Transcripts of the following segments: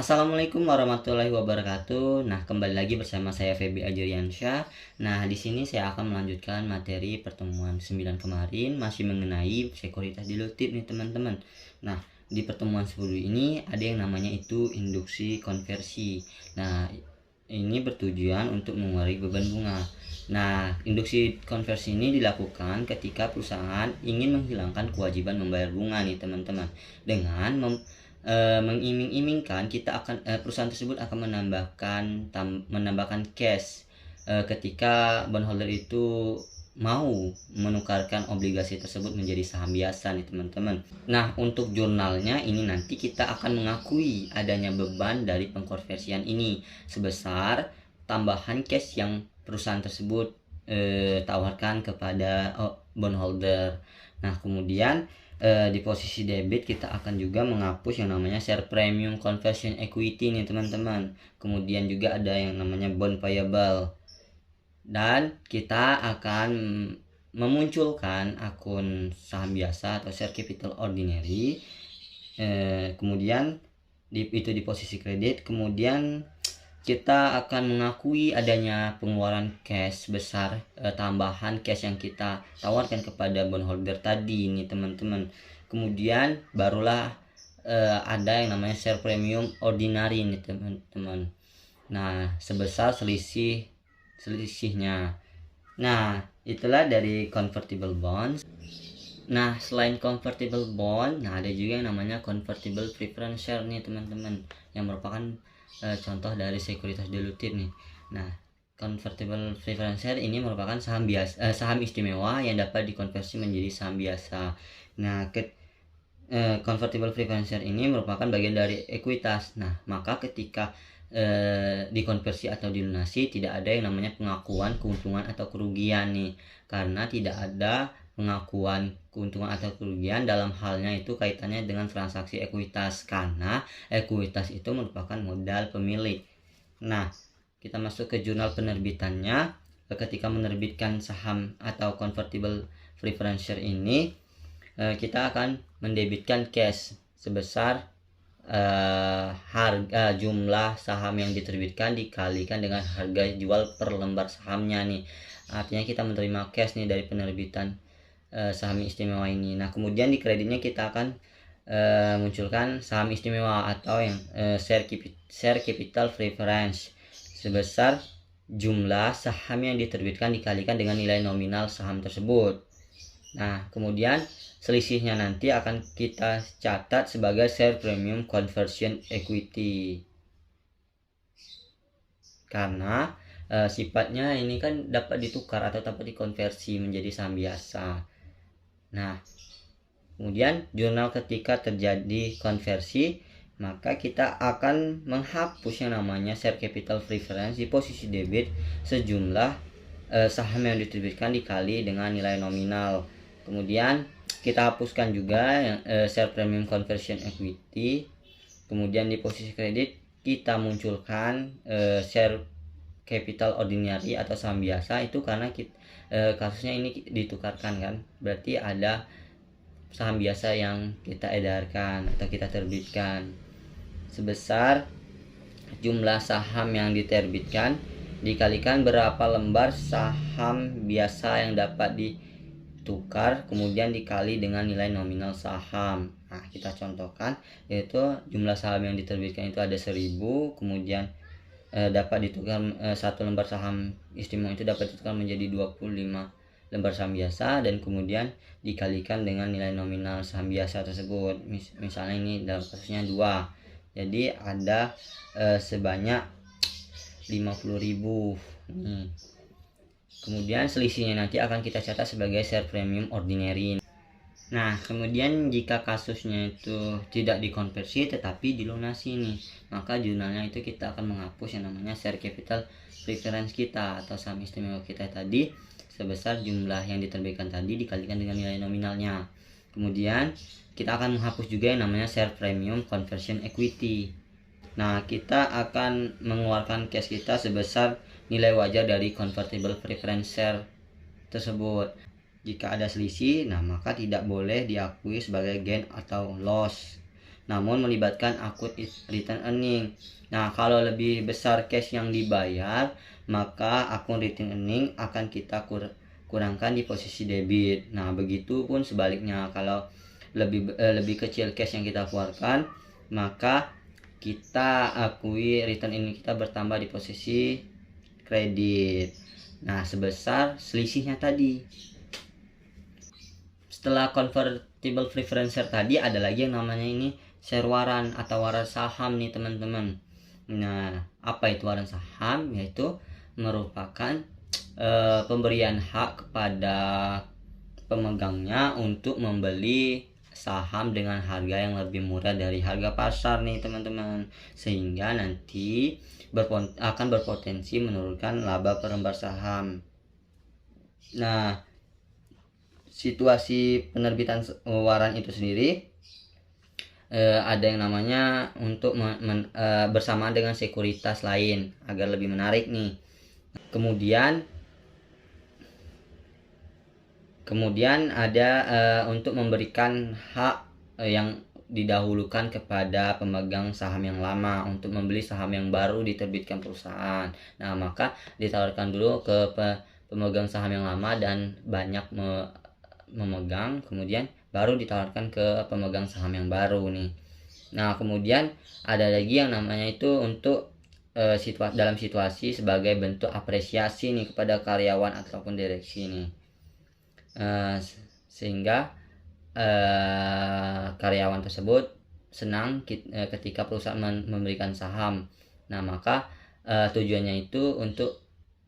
Assalamualaikum warahmatullahi wabarakatuh. Nah, kembali lagi bersama saya Feby Ajriansyah. Nah, di sini saya akan melanjutkan materi pertemuan 9 kemarin masih mengenai sekuritas dilutif nih, teman-teman. Nah, di pertemuan sebelum ini ada yang namanya itu induksi konversi. Nah, ini bertujuan untuk mengurangi beban bunga. Nah, induksi konversi ini dilakukan ketika perusahaan ingin menghilangkan kewajiban membayar bunga nih, teman-teman, dengan mengiming-imingkan perusahaan tersebut akan menambahkan cash ketika bondholder itu mau menukarkan obligasi tersebut menjadi saham biasa nih, teman-teman. Nah, untuk jurnalnya ini nanti kita akan mengakui adanya beban dari pengkonversian ini sebesar tambahan cash yang perusahaan tersebut tawarkan kepada bondholder. Nah, kemudian di posisi debit kita akan juga menghapus yang namanya share premium conversion equity nih, teman-teman. Kemudian juga ada yang namanya bond payable, dan kita akan memunculkan akun saham biasa atau share capital ordinary. Kemudian itu di posisi kredit. Kemudian kita akan mengakui adanya pengeluaran cash besar, tambahan cash yang kita tawarkan kepada bondholder tadi nih, teman-teman. Kemudian barulah ada yang namanya share premium ordinary nih, teman-teman. Nah, sebesar selisihnya. Nah, itulah dari convertible bonds. Nah, selain convertible bond, nah ada juga yang namanya convertible preference share nih, teman-teman, yang merupakan contoh dari sekuritas dilutif nih. Nah, convertible preference share ini merupakan saham istimewa yang dapat dikonversi menjadi saham biasa. Nah, convertible preference share ini merupakan bagian dari ekuitas. Nah, maka ketika dikonversi atau dilunasi, tidak ada yang namanya pengakuan keuntungan atau kerugian nih, karena tidak ada pengakuan keuntungan atau kerugian dalam halnya itu kaitannya dengan transaksi ekuitas, karena ekuitas itu merupakan modal pemilik. Nah, kita masuk ke jurnal penerbitannya. Ketika menerbitkan saham atau convertible preference share ini, kita akan mendebitkan cash sebesar harga jumlah saham yang diterbitkan dikalikan dengan harga jual per lembar sahamnya nih. Artinya kita menerima cash nih dari penerbitan saham istimewa ini. Nah, kemudian di kreditnya kita akan munculkan saham istimewa atau yang share capital preference sebesar jumlah saham yang diterbitkan dikalikan dengan nilai nominal saham tersebut. Nah, kemudian selisihnya nanti akan kita catat sebagai share premium conversion equity, karena sifatnya ini kan dapat ditukar atau dapat dikonversi menjadi saham biasa. Nah, kemudian jurnal ketika terjadi konversi, maka kita akan menghapus yang namanya share capital preference di posisi debit sejumlah saham yang diterbitkan dikali dengan nilai nominal. Kemudian kita hapuskan juga yang share premium conversion equity. Kemudian di posisi kredit kita munculkan share capital ordinary atau saham biasa. Itu karena kasusnya ini ditukarkan kan, berarti ada saham biasa yang kita edarkan atau kita terbitkan sebesar jumlah saham yang diterbitkan dikalikan berapa lembar saham biasa yang dapat ditukar, kemudian dikali dengan nilai nominal saham. Nah, kita contohkan, yaitu jumlah saham yang diterbitkan itu ada 1000, kemudian dapat ditukar satu lembar saham istimewa itu dapat ditukar menjadi 25 lembar saham biasa, dan kemudian dikalikan dengan nilai nominal saham biasa tersebut. Misalnya ini dalam kasusnya 2, jadi ada sebanyak 50.000 nih. Kemudian selisihnya nanti akan kita catat sebagai share premium ordinary. Nah, kemudian jika kasusnya itu tidak dikonversi tetapi dilunasi nih, maka jurnalnya itu kita akan menghapus yang namanya share capital preference kita atau saham istimewa kita tadi sebesar jumlah yang diterbitkan tadi dikalikan dengan nilai nominalnya. Kemudian kita akan menghapus juga yang namanya share premium conversion equity. Nah, kita akan mengeluarkan cash kita sebesar nilai wajar dari convertible preference share tersebut. Jika ada selisih, nah maka tidak boleh diakui sebagai gain atau loss. namun melibatkan akun return earning. Nah, kalau lebih besar cash yang dibayar, maka akun return earning akan kita kurangkan di posisi debit. Nah, begitu pun sebaliknya, kalau lebih kecil cash yang kita keluarkan, maka kita akui return earning kita bertambah di posisi kredit. Nah, sebesar selisihnya tadi. Setelah convertible preference share tadi, ada lagi yang namanya ini share waran atau waran saham nih teman-teman. Nah, apa itu waran saham? Yaitu merupakan pemberian hak kepada pemegangnya untuk membeli saham dengan harga yang lebih murah dari harga pasar nih teman-teman, sehingga nanti akan berpotensi menurunkan laba per lembar saham. Nah, situasi penerbitan waran itu sendiri ada yang namanya untuk bersamaan dengan sekuritas lain agar lebih menarik nih. Kemudian ada untuk memberikan hak yang didahulukan kepada pemegang saham yang lama untuk membeli saham yang baru diterbitkan perusahaan. Nah, maka ditawarkan dulu ke pemegang saham yang lama dan banyak memegang, kemudian baru ditawarkan ke pemegang saham yang baru nih. Nah, kemudian ada lagi yang namanya itu untuk dalam situasi sebagai bentuk apresiasi nih kepada karyawan ataupun direksi nih, sehingga karyawan tersebut senang ketika perusahaan memberikan saham. Nah, maka tujuannya itu untuk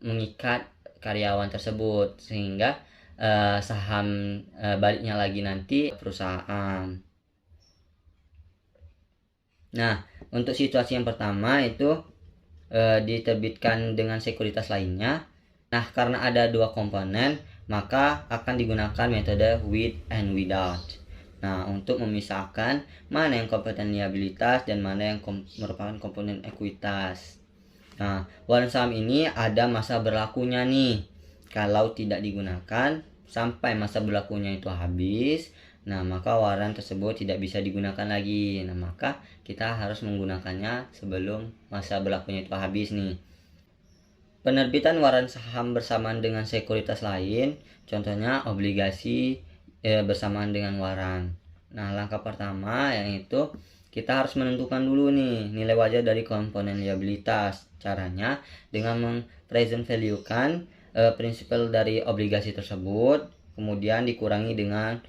mengikat karyawan tersebut sehingga saham baliknya lagi nanti perusahaan. Nah, untuk situasi yang pertama itu diterbitkan dengan sekuritas lainnya. Nah, karena ada dua komponen, maka akan digunakan metode with and without. Nah, untuk memisahkan mana yang komponen liabilitas dan mana yang merupakan komponen ekuitas. Nah, waran saham ini ada masa berlakunya nih. Kalau tidak digunakan sampai masa berlakunya itu habis, nah maka waran tersebut tidak bisa digunakan lagi. Nah, maka kita harus menggunakannya sebelum masa berlakunya itu habis nih. Penerbitan waran saham bersamaan dengan sekuritas lain, contohnya obligasi bersamaan dengan waran. Nah, langkah pertama yaitu kita harus menentukan dulu nih nilai wajar dari komponen liabilitas. Caranya dengan present value kan prinsipal dari obligasi tersebut, kemudian dikurangi dengan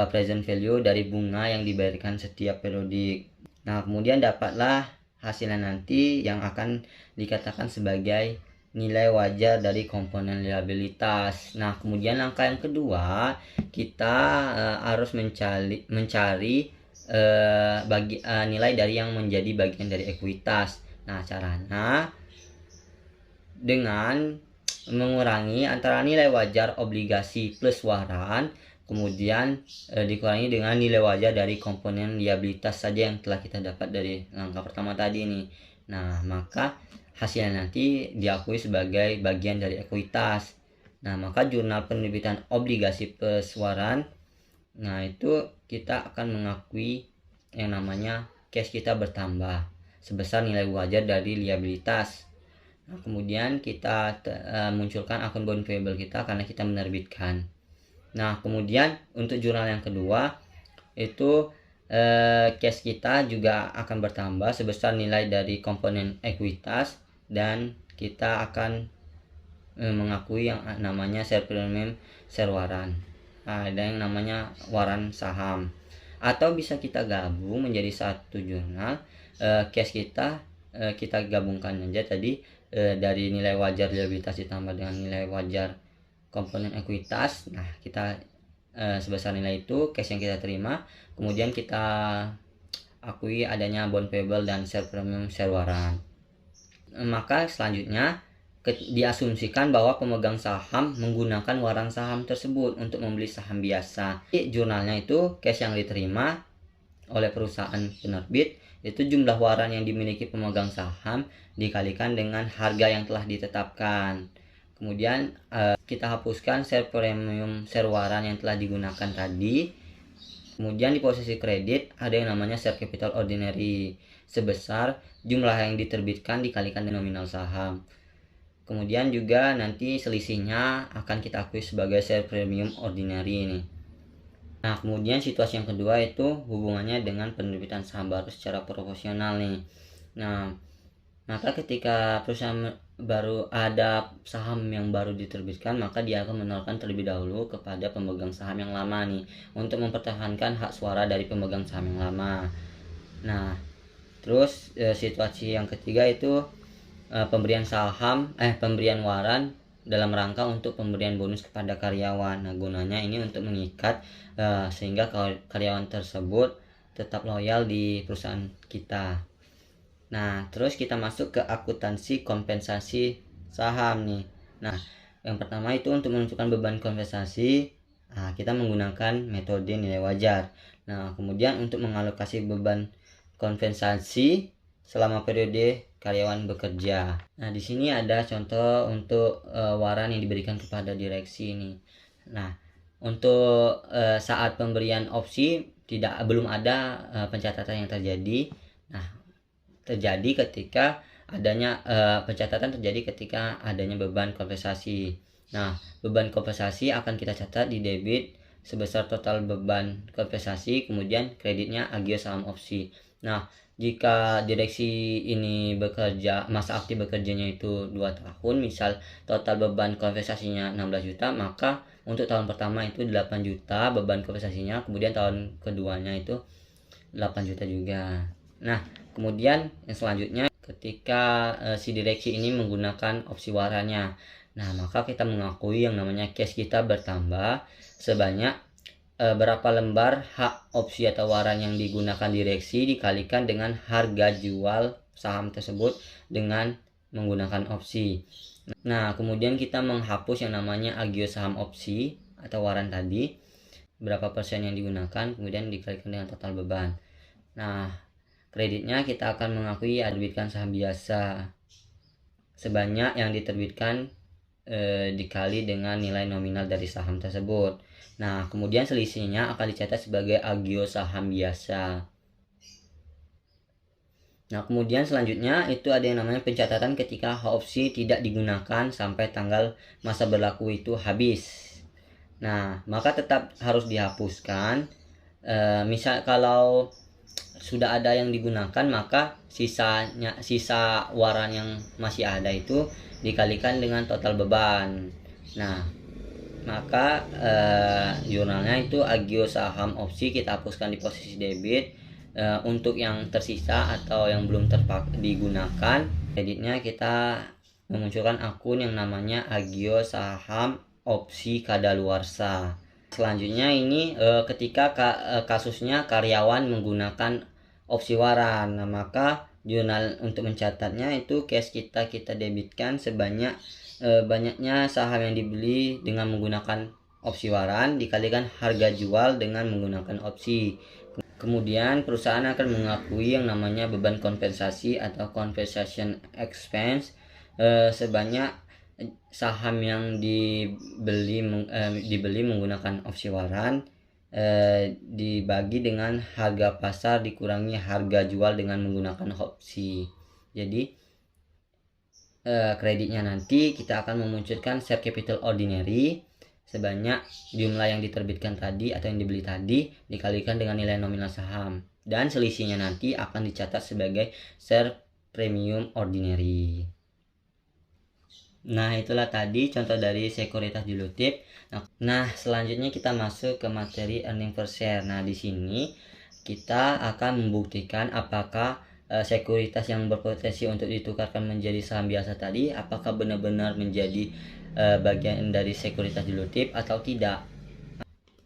present value dari bunga yang dibayarkan setiap periodik. Nah, kemudian dapatlah hasilnya nanti yang akan dikatakan sebagai nilai wajar dari komponen liabilitas. Nah, kemudian langkah yang kedua, kita harus mencari nilai dari yang menjadi bagian dari ekuitas. Nah, caranya dengan mengurangi antara nilai wajar obligasi plus waran, kemudian dikurangi dengan nilai wajar dari komponen liabilitas saja yang telah kita dapat dari langkah pertama tadi nih. Nah, maka hasilnya nanti diakui sebagai bagian dari ekuitas. Nah, maka jurnal penerbitan obligasi plus waran, nah itu kita akan mengakui yang namanya cash kita bertambah sebesar nilai wajar dari liabilitas. Nah, kemudian kita munculkan akun bond payable kita karena kita menerbitkan. Nah, kemudian untuk jurnal yang kedua itu cash kita juga akan bertambah sebesar nilai dari komponen ekuitas dan kita akan mengakui yang namanya share premium, share waran. Nah, ada yang namanya waran saham. Atau bisa kita gabung menjadi satu jurnal cash kita gabungkan aja tadi dari nilai wajar liabilitas ditambah dengan nilai wajar komponen ekuitas. Nah, kita sebesar nilai itu cash yang kita terima, kemudian kita akui adanya bond payable dan share premium, share waran. Maka selanjutnya diasumsikan bahwa pemegang saham menggunakan waran saham tersebut untuk membeli saham biasa. Di jurnalnya itu cash yang diterima oleh perusahaan penerbit itu jumlah waran yang dimiliki pemegang saham dikalikan dengan harga yang telah ditetapkan. Kemudian kita hapuskan share premium, share waran yang telah digunakan tadi. Kemudian di posisi kredit ada yang namanya share capital ordinary sebesar jumlah yang diterbitkan dikalikan dengan nominal saham. Kemudian juga nanti selisihnya akan kita akui sebagai share premium ordinary ini. Nah, kemudian situasi yang kedua itu hubungannya dengan penerbitan saham baru secara proporsional nih. Nah, maka ketika perusahaan baru ada saham yang baru diterbitkan, maka dia akan menawarkan terlebih dahulu kepada pemegang saham yang lama nih untuk mempertahankan hak suara dari pemegang saham yang lama. Nah, terus situasi yang ketiga itu pemberian waran dalam rangka untuk pemberian bonus kepada karyawan. Nah, gunanya ini untuk mengikat sehingga karyawan tersebut tetap loyal di perusahaan kita. Nah, terus kita masuk ke akuntansi kompensasi saham nih. Nah, yang pertama itu untuk menentukan beban kompensasi, kita menggunakan metode nilai wajar. Nah, kemudian untuk mengalokasi beban kompensasi selama periode karyawan bekerja. Nah, di sini ada contoh untuk waran yang diberikan kepada direksi ini. Nah, untuk saat pemberian opsi belum ada pencatatan yang terjadi. Nah, terjadi ketika adanya pencatatan terjadi ketika adanya beban kompensasi. Nah, beban kompensasi akan kita catat di debit sebesar total beban kompensasi, kemudian kreditnya agio saham opsi. Nah, jika direksi ini masa aktif bekerjanya itu 2 tahun, misal total beban kompensasinya 16 juta, maka untuk tahun pertama itu 8 juta beban kompensasinya, kemudian tahun keduanya itu 8 juta juga. Nah, kemudian yang selanjutnya ketika si direksi ini menggunakan opsi warannya, nah maka kita mengakui yang namanya cash kita bertambah sebanyak berapa lembar hak opsi atau waran yang digunakan direksi dikalikan dengan harga jual saham tersebut dengan menggunakan opsi. Nah, kemudian kita menghapus yang namanya agio saham opsi atau waran tadi, berapa persen yang digunakan, kemudian dikalikan dengan total beban. Nah, kreditnya kita akan mengakui terbitkan saham biasa sebanyak yang diterbitkan dikali dengan nilai nominal dari saham tersebut. Nah, kemudian selisihnya akan dicatat sebagai agio saham biasa. Nah, kemudian selanjutnya itu ada yang namanya pencatatan ketika hak opsi tidak digunakan sampai tanggal masa berlaku itu habis. Nah, maka tetap harus dihapuskan. Misal kalau sudah ada yang digunakan, maka sisa waran yang masih ada itu dikalikan dengan total beban. Nah, maka jurnalnya itu agio saham opsi kita hapuskan di posisi debit. Untuk yang tersisa atau yang belum digunakan, kreditnya kita memunculkan akun yang namanya agio saham opsi kadaluarsa. Selanjutnya ini ketika kasusnya karyawan menggunakan opsi waran, nah maka jurnal untuk mencatatnya itu cash kita debitkan sebanyak banyaknya saham yang dibeli dengan menggunakan opsi waran dikalikan harga jual dengan menggunakan opsi. Kemudian perusahaan akan mengakui yang namanya beban kompensasi atau compensation expense sebanyak saham yang dibeli menggunakan opsi waran dibagi dengan harga pasar dikurangi harga jual dengan menggunakan opsi. Jadi kreditnya nanti kita akan memunculkan share capital ordinary sebanyak jumlah yang diterbitkan tadi atau yang dibeli tadi dikalikan dengan nilai nominal saham, dan selisihnya nanti akan dicatat sebagai share premium ordinary. Nah, itulah tadi contoh dari sekuritas dilutif. Nah, selanjutnya kita masuk ke materi earning per share. Nah, di sini kita akan membuktikan apakah sekuritas yang berpotensi untuk ditukarkan menjadi saham biasa tadi apakah benar-benar menjadi bagian dari sekuritas dilutif atau tidak.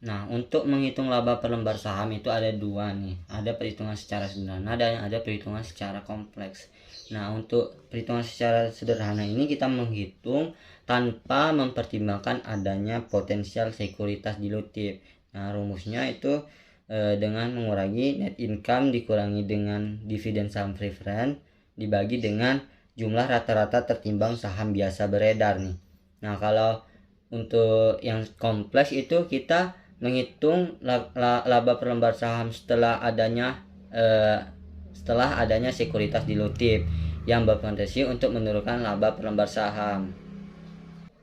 Nah, untuk menghitung laba per lembar saham itu ada dua nih. Ada perhitungan secara sederhana dan ada perhitungan secara kompleks. Nah, untuk perhitungan secara sederhana ini kita menghitung tanpa mempertimbangkan adanya potensial sekuritas dilutif. Nah, rumusnya itu dengan mengurangi net income dikurangi dengan dividen saham preference dibagi dengan jumlah rata-rata tertimbang saham biasa beredar nih. Nah, kalau untuk yang kompleks itu kita menghitung laba per lembar saham setelah adanya sekuritas dilutif yang berpotensi untuk menurunkan laba per lembar saham.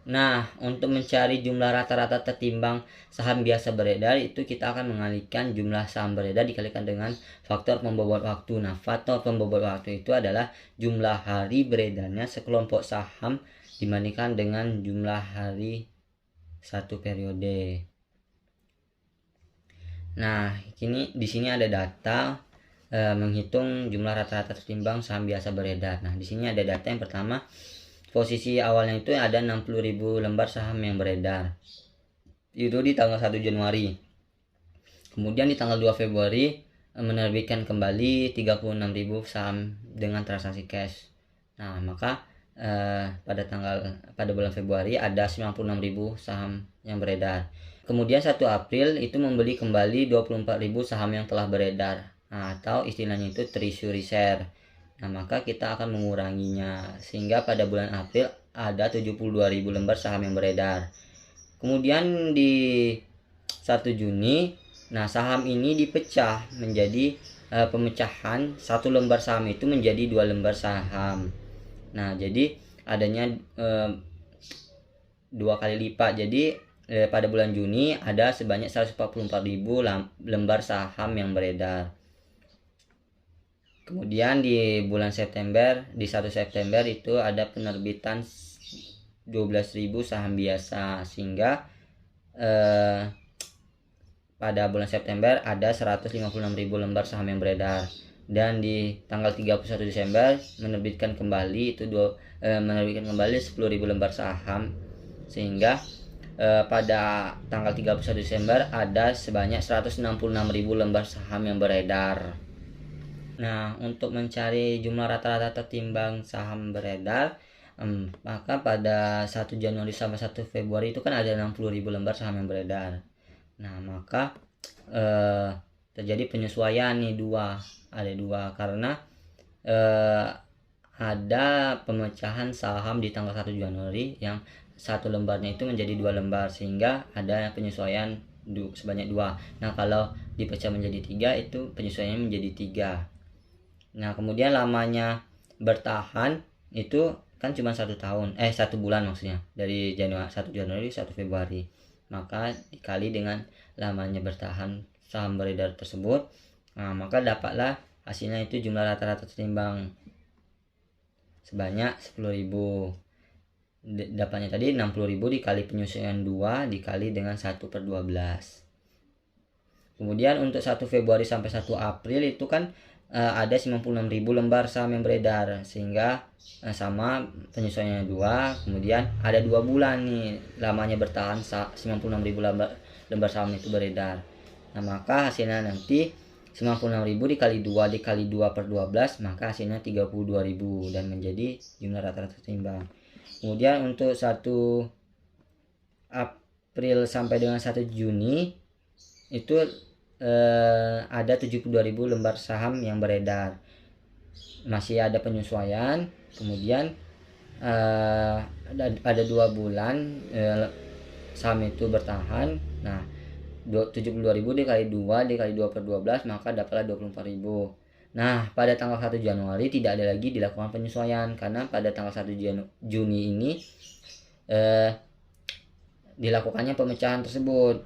Nah, untuk mencari jumlah rata-rata tertimbang saham biasa beredar, itu kita akan mengalihkan jumlah saham beredar dikalikan dengan faktor pembobot waktu. Nah, faktor pembobot waktu itu adalah jumlah hari beredarnya sekelompok saham dibandingkan dengan jumlah hari satu periode. Nah, di sini ada data menghitung jumlah rata-rata tertimbang saham biasa beredar. Nah, di sini ada data yang pertama. Posisi awalnya itu ada 60.000 lembar saham yang beredar. Itu di tanggal 1 Januari. Kemudian di tanggal 2 Februari menerbitkan kembali 36.000 saham dengan transaksi cash. Nah, maka pada bulan Februari ada 96.000 saham yang beredar. Kemudian 1 April itu membeli kembali 24.000 saham yang telah beredar. Nah, atau istilahnya itu treasury share. Nah, maka kita akan menguranginya sehingga pada bulan April ada 72.000 lembar saham yang beredar. Kemudian di 1 Juni, nah saham ini dipecah menjadi pemecahan 1 lembar saham itu menjadi 2 lembar saham. Nah, jadi adanya 2 kali lipat. Jadi pada bulan Juni ada sebanyak 144.000 lembar saham yang beredar. Kemudian di bulan September, di 1 September itu ada penerbitan 12.000 saham biasa, sehingga pada bulan September ada 156.000 lembar saham yang beredar. Dan di tanggal 31 Desember menerbitkan kembali 10.000 lembar saham, sehingga pada tanggal 31 Desember ada sebanyak 166.000 lembar saham yang beredar. Nah, untuk mencari jumlah rata-rata tertimbang saham beredar, maka pada 1 Januari sampai 1 Februari itu kan ada 60.000 lembar saham yang beredar. Nah, maka terjadi penyesuaian nih ada dua karena ada pemecahan saham di tanggal 1 Januari yang 1 lembarnya itu menjadi 2 lembar, sehingga ada penyesuaian sebanyak 2. Nah, kalau dipecah menjadi 3 itu penyesuaiannya menjadi 3. Nah, kemudian lamanya bertahan itu kan cuma 1 bulan maksudnya, dari 1 Januari 1 Februari. Maka dikali dengan lamanya bertahan saham beredar tersebut, nah, maka dapatlah hasilnya itu jumlah rata-rata tertimbang sebanyak 10.000. Dapatnya tadi 60.000 dikali penyesuaian 2 dikali dengan 1/12. Kemudian untuk 1 Februari sampai 1 April itu kan ada 96.000 lembar saham yang beredar, sehingga sama penyesuaiannya 2. Kemudian ada 2 bulan nih lamanya bertahan 96.000 lembar saham itu beredar. Nah, maka hasilnya nanti 96.000 dikali 2 dikali 2/12, maka hasilnya 32.000 dan menjadi jumlah rata-rata tertimbang. Kemudian untuk 1 April sampai dengan 1 Juni itu ada 72.000 lembar saham yang beredar. Masih ada penyesuaian. Kemudian ada 2 bulan saham itu bertahan. Nah, 72.000 dikali 2 dikali 2/12, maka dapatlah 24.000. Nah, pada tanggal 1 Januari tidak ada lagi dilakukan penyesuaian, karena pada tanggal 1 Juni ini dilakukannya pemecahan tersebut,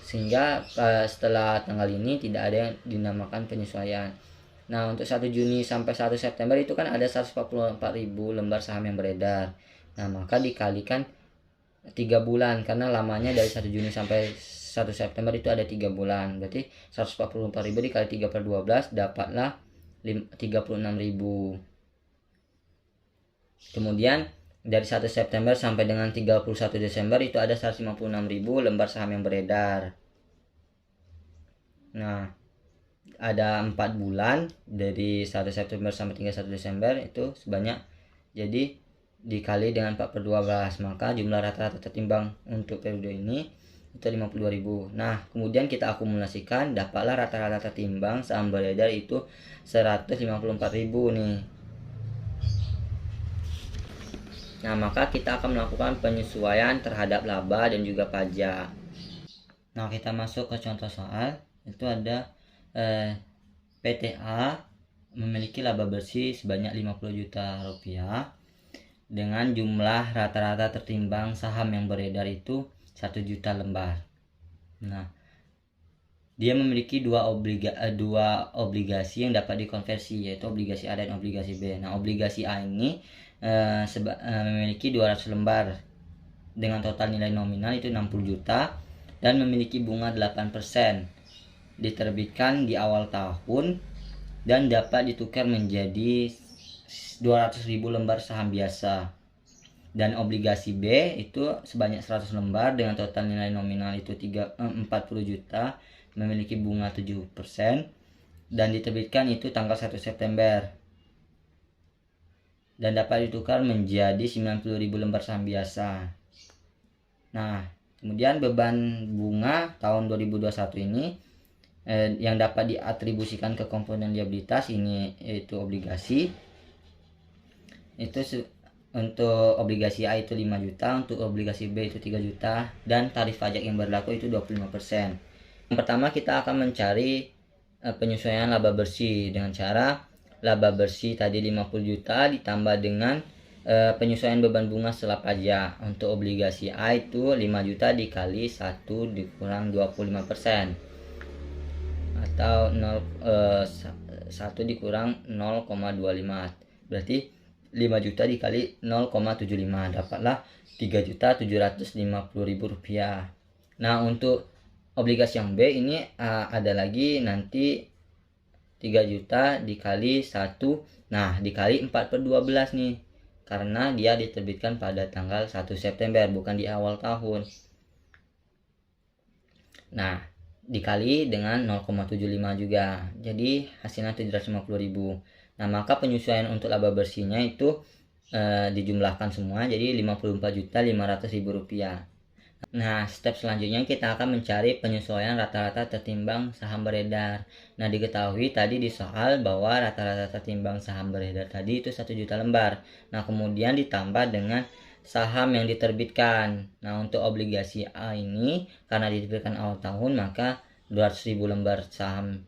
sehingga setelah tanggal ini tidak ada yang dinamakan penyesuaian. Nah, untuk 1 Juni sampai 1 September itu kan ada 144.000 lembar saham yang beredar. Nah, maka dikalikan 3 bulan, karena lamanya dari 1 Juni sampai 1 September itu ada 3 bulan. Berarti 144.000 dikali 3/12 dapatlah 36.000. Kemudian dari 1 September sampai dengan 31 Desember itu ada 156.000 lembar saham yang beredar. Nah, ada 4 bulan dari 1 September sampai 31 Desember itu sebanyak, jadi dikali dengan 4/12, maka jumlah rata-rata tertimbang untuk periode ini itu 52.000. Nah, kemudian kita akumulasikan, dapatlah rata-rata tertimbang saham beredar itu 154.000 nih. Nah, maka kita akan melakukan penyesuaian terhadap laba dan juga pajak. Nah, kita masuk ke contoh soal. Itu ada PTA memiliki laba bersih sebanyak 50 juta rupiah dengan jumlah rata-rata tertimbang saham yang beredar itu 1 juta lembar. Nah, dia memiliki dua obligasi yang dapat dikonversi, yaitu obligasi A dan obligasi B. Nah, obligasi A ini memiliki 200 lembar dengan total nilai nominal itu 60 juta dan memiliki bunga 8%, diterbitkan di awal tahun dan dapat ditukar menjadi 200.000 lembar saham biasa. Dan obligasi B itu sebanyak 100 lembar dengan total nilai nominal itu 40 juta, memiliki bunga 7% dan diterbitkan itu tanggal 1 September dan dapat ditukar menjadi 90.000 lembar saham biasa. Nah, kemudian beban bunga tahun 2021 ini yang dapat diatribusikan ke komponen liabilitas ini yaitu obligasi. Itu untuk obligasi A itu 5 juta, untuk obligasi B itu 3 juta dan tarif pajak yang berlaku itu 25%. Yang pertama kita akan mencari penyesuaian laba bersih dengan cara laba bersih tadi 50 juta ditambah dengan penyesuaian beban bunga setelah pajak. Untuk obligasi A itu 5 juta dikali 1 dikurang 25% atau 1 dikurang 0,25, berarti 5 juta dikali 0,75 dapatlah 3.750.000 rupiah. Nah, untuk obligasi yang B ini ada lagi nanti 3 juta dikali 1, nah dikali 4/12 nih, karena dia diterbitkan pada tanggal 1 September bukan di awal tahun. Nah, dikali dengan 0,75 juga, jadi hasilnya 750.000. Nah, maka penyesuaian untuk laba bersihnya itu dijumlahkan semua jadi 54.500.000 rupiah. Nah, step selanjutnya kita akan mencari penyesuaian rata-rata tertimbang saham beredar. Nah, diketahui tadi di soal bahwa rata-rata tertimbang saham beredar tadi itu 1 juta lembar. Nah, kemudian ditambah dengan saham yang diterbitkan. Nah, untuk obligasi A ini karena diterbitkan awal tahun maka 200.000 lembar saham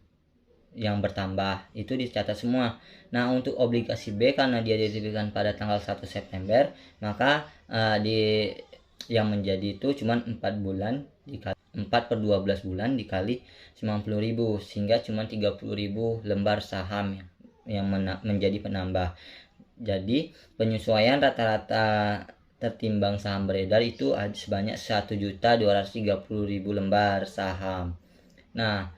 yang bertambah itu dicatat semua. Nah, untuk obligasi B karena dia diterbitkan pada tanggal 1 September maka yang menjadi itu cuma 4 bulan dikali 4/12 bulan dikali 90.000 sehingga cuma 30.000 lembar saham yang menjadi penambah. Jadi penyesuaian rata-rata tertimbang saham beredar itu sebanyak 1.230.000 lembar saham. Nah,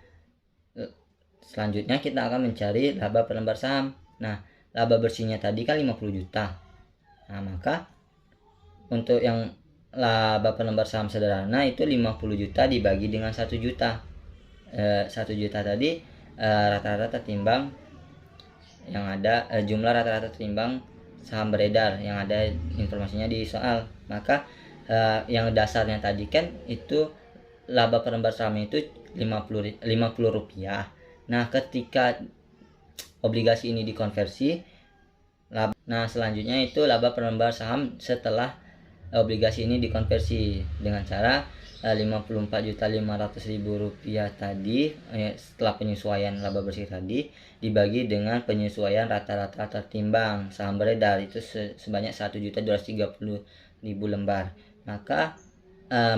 selanjutnya kita akan mencari laba per lembar saham. Nah, laba bersihnya tadi kan 50 juta. Nah, maka untuk yang laba per lembar saham sederhana itu 50 juta dibagi dengan 1 juta. 1 juta tadi rata-rata tertimbang yang ada jumlah rata-rata tertimbang saham beredar yang ada informasinya di soal. Maka yang dasarnya tadi kan itu laba per lembar saham itu 50 rupiah. Nah, ketika obligasi ini dikonversi nah selanjutnya itu laba per lembar saham setelah obligasi ini dikonversi dengan cara 54.500.000 rupiah tadi setelah penyesuaian laba bersih tadi dibagi dengan penyesuaian rata-rata tertimbang saham beredar itu sebanyak 1.230.000 lembar, maka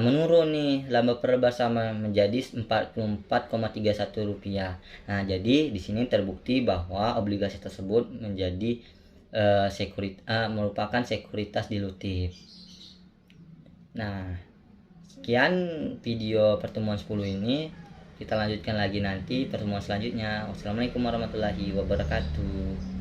menurun nih laba per lembar sama menjadi 44,31 rupiah. Nah, jadi di sini terbukti bahwa obligasi tersebut menjadi merupakan sekuritas dilutif. Nah, sekian video pertemuan 10 ini. Kita lanjutkan lagi nanti pertemuan selanjutnya. Wassalamualaikum warahmatullahi wabarakatuh.